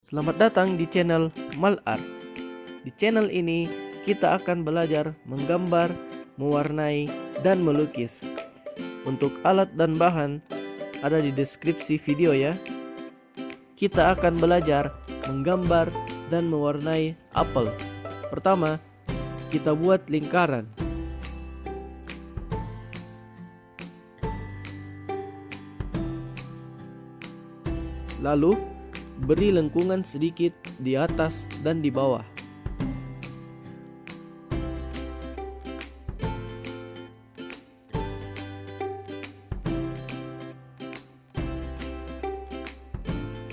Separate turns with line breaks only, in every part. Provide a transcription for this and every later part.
Selamat datang di channel Malart. Di channel ini kita akan belajar menggambar, mewarnai, dan melukis. Untuk alat dan bahan ada di deskripsi video ya. Kita akan belajar menggambar dan mewarnai apel. Pertama, kita buat lingkaran. Lalu, beri lengkungan sedikit di atas dan di bawah.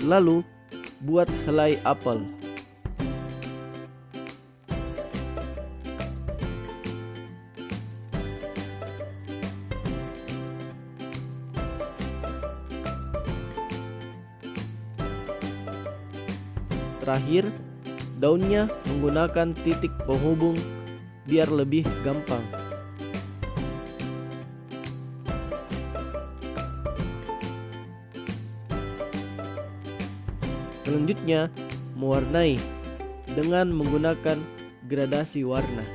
Lalu, buat helai apel. Terakhir, daunnya menggunakan titik penghubung biar lebih gampang. Selanjutnya, mewarnai dengan menggunakan gradasi warna.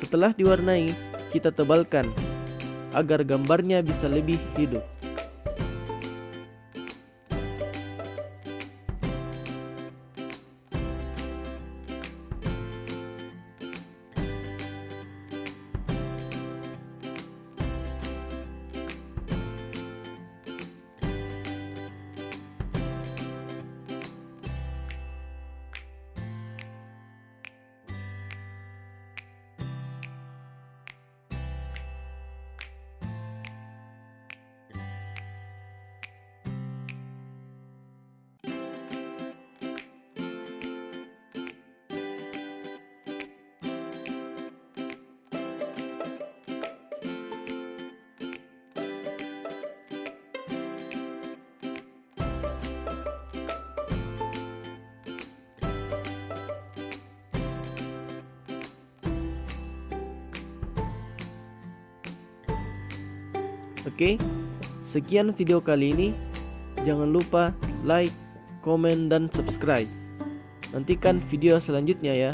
Setelah diwarnai, kita tebalkan agar gambarnya bisa lebih hidup. Oke, sekian video kali ini. Jangan lupa like, komen, dan subscribe. Nantikan video selanjutnya ya.